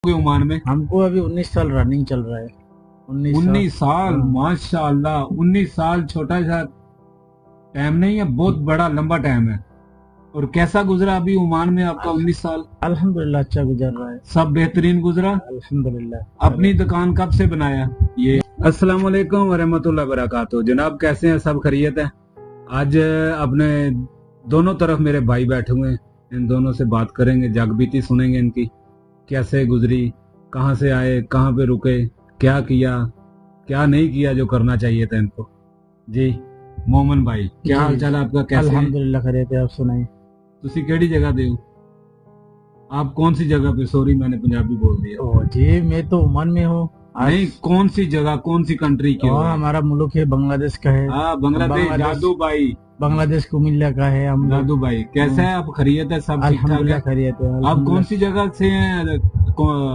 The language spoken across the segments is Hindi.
ओमान में हमको अभी 19 साल रनिंग चल रहा है। 19 साल माशाल्लाह। 19 साल छोटा सा टाइम नहीं है, बहुत बड़ा लंबा टाइम है। और कैसा गुजरा अभी ओमान में आपका 19 साल? अल्हम्दुलिल्लाह अच्छा गुजर रहा है। सब बेहतरीन गुजरा अल्हम्दुलिल्लाह। अपनी दुकान कब से बनाया ये? अस्सलाम वालेकुम वरहमतुल्लाह वबरकातुहू। जनाब कैसे हैं? सब खैरियत है? आज अपने दोनों तरफ मेरे भाई बैठे हुए हैं, इन दोनों से बात करेंगे, जगबीती सुनेंगे इनकी, कैसे गुजरी, कहाँ से आए, कहाँ पे रुके, क्या किया, क्या नहीं किया जो करना चाहिए था इनको। जी मोमन भाई, क्या हाल चाल आपका? कैसे हैं? अल्हम्दुलिल्लाह खैरियत है। आप सुनाइए। तुसी केड़ी जगह दे हो? आप कौन सी जगह पे? सॉरी मैंने पंजाबी बोल दिया। ओ जी, मैं तो ओमान में हूँ। नहीं, कौन सी जगह, कौन सी कंट्री के हो? हमारा मुल्क है बांग्लादेश का है। हाँ बांग्लादेश। जादू भाई, बांग्लादेश कुमिल्ला का है हम। जादू भाई कैसा है? आप खैरियत है? सब ठीक ठाक अल्हम्दुलिल्लाह है? खैरियत है। आप कौन सी जगह से हैं?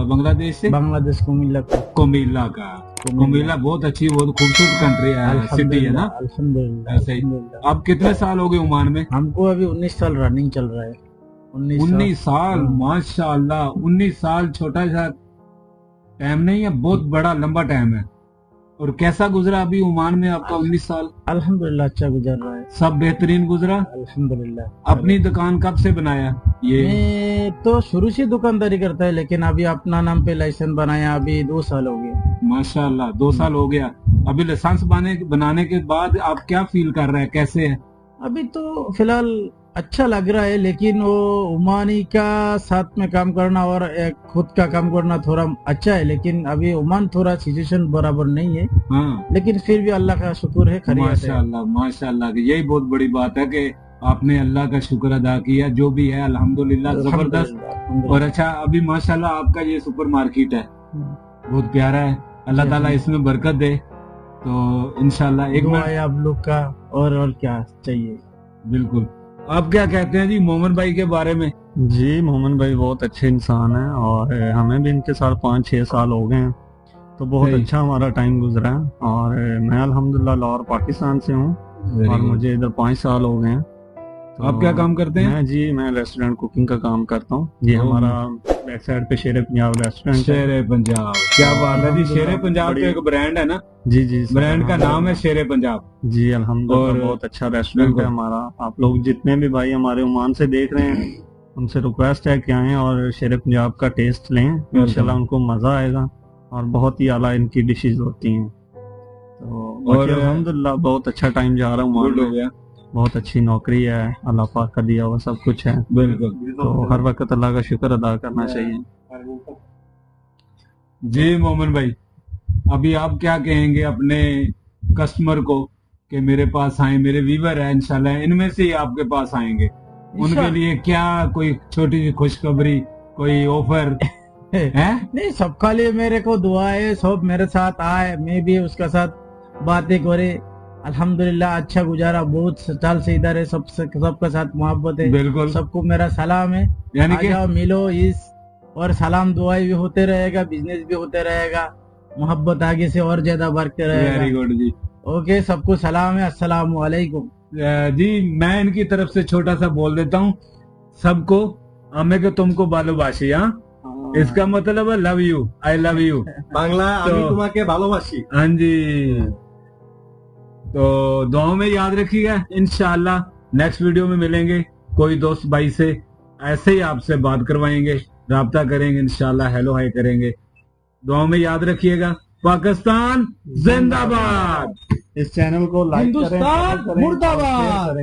बांग्लादेश से? बांग्लादेश कुमिल्ला का। कोमिला का। कोमिला बहुत अच्छी, बहुत खूबसूरत कंट्री है, सिटी है ना? अल्हम्दुलिल्लाह। ऐसे ही। आप कितने साल हो गए ओमान में? हमको अभी 19 साल रनिंग चल रहा है। 19 साल माशाल्लाह। 19 साल छोटा सा टाइम नहीं है, बहुत बड़ा लंबा टाइम है। और कैसा गुजरा अभी ओमान में आपका 19 साल? अल्हम्दुलिल्लाह अच्छा गुजर रहा है। सब बेहतरीन गुजरा। अल्हम्दुलिल्लाह। अपनी दुकान कब से बनाया ये? मैं तो शुरू से दुकानदारी करता है, लेकिन अभी अपना नाम पे लाइसेंस बनाया अभी 2 साल हो गए। माशाल्लाह 2 साल हो गया। अभी लाइसेंस बनाने के बाद आप क्या फील कर रहे हैं, कैसे है? अभी तो फिलहाल अच्छा लग रहा है, लेकिन वो ओमानी का साथ में काम करना और खुद का काम करना थोड़ा अच्छा है, लेकिन अभी ओमान थोड़ा सिचुएशन बराबर नहीं है। हाँ लेकिन फिर भी अल्लाह का शुक्र है, खैरियत है। माशाल्लाह माशाल्लाह। यही बहुत बड़ी बात है कि आपने अल्लाह का शुक्र अदा किया, जो भी है अल्हम्दुलिल्लाह जबरदस्त। और अच्छा, अभी माशाल्लाह आपका ये सुपर मार्केट है, बहुत प्यारा है। अल्लाह ताला इसमें बरकत दे। तो इंशाल्लाह एक दुआ है आप लोग का, और क्या चाहिए। बिल्कुल। आप क्या कहते हैं जी मोमन भाई के बारे में? जी मोमन भाई बहुत अच्छे इंसान हैं, और हमें भी इनके साथ 5-6 साल हो गए हैं, तो बहुत अच्छा हमारा टाइम गुजरा है। और मैं अल्हम्दुलिल्लाह लाहौर पाकिस्तान से हूँ, और मुझे इधर 5 साल हो गए हैं। तो आप क्या काम करते हैं? मैं रेस्टोरेंट कुकिंग का काम करता हूँ। ये हमारा बैक साइड पे शेरे पंजाब रेस्टोरेंट। शेरे पंजाब, क्या बात है जी। शेरे पंजाब तो एक ब्रांड है ना? जी जी, ब्रांड का नाम है शेरे पंजाब। जी अल्हम्दुलिल्लाह, बहुत अच्छा रेस्टोरेंट है हमारा। आप लोग जितने भी भाई हमारे ओमान से देख रहे हैं, उनसे रिक्वेस्ट है कि आएं और शेरे पंजाब का टेस्ट लें, इंशाल्लाह उनको मजा आएगा। और बहुत ही आला इनकी डिशेज होती हैं। तो और अल्हम्दुलिल्लाह बहुत अच्छा टाइम जा रहा है ओमान में। बहुत अच्छी नौकरी है, अल्लाह पाक का दिया हुआ सब कुछ है। बिल्कुल। तो हर वक्त अल्लाह का शुक्र अदा करना चाहिए। जी मोमन भाई, अभी आप क्या कहेंगे अपने कस्टमर को कि मेरे पास आए, मेरे व्यूवर है इंशाल्लाह इनमें से ही आपके पास आएंगे, उनके लिए क्या कोई छोटी सी खुशखबरी, कोई ऑफर है? नहीं, सबका लिए मेरे को दुआ है, सब मेरे साथ आए, मैं भी उसका साथ बातें करे। अल्हम्दुलिल्लाह अच्छा गुजारा, बहुत साल से इधर है, सबका साथ मोहब्बत है। बिल्कुल। सबको मेरा सलाम है, यानी कि मिलो इस, और सलाम दुआएं भी होते रहेगा, बिजनेस भी होते रहेगा, मोहब्बत आगे से और ज्यादा बढ़ते रहेगा। वेरी गुड जी। ओके, सबको सलाम है, अस्सलाम वालेकुम जी। मैं इनकी तरफ से छोटा सा बोल देता हूँ सबको, हमें के तुमको भालोबाशी। हाँ, इसका मतलब है love you, I love you Bangla आमी तुम्हाके भालोबाशी। हाँ जी। तो दुआओं में याद रखिएगा, इंशाल्लाह नेक्स्ट वीडियो में मिलेंगे, कोई दोस्त भाई से ऐसे ही आपसे बात करवाएंगे, राब्ता करेंगे इंशाल्लाह, हेलो हाय करेंगे। दुआओं में याद रखिएगा। पाकिस्तान जिंदाबाद। इस चैनल को लाइक करें, हिंदुस्तान मुर्दाबाद।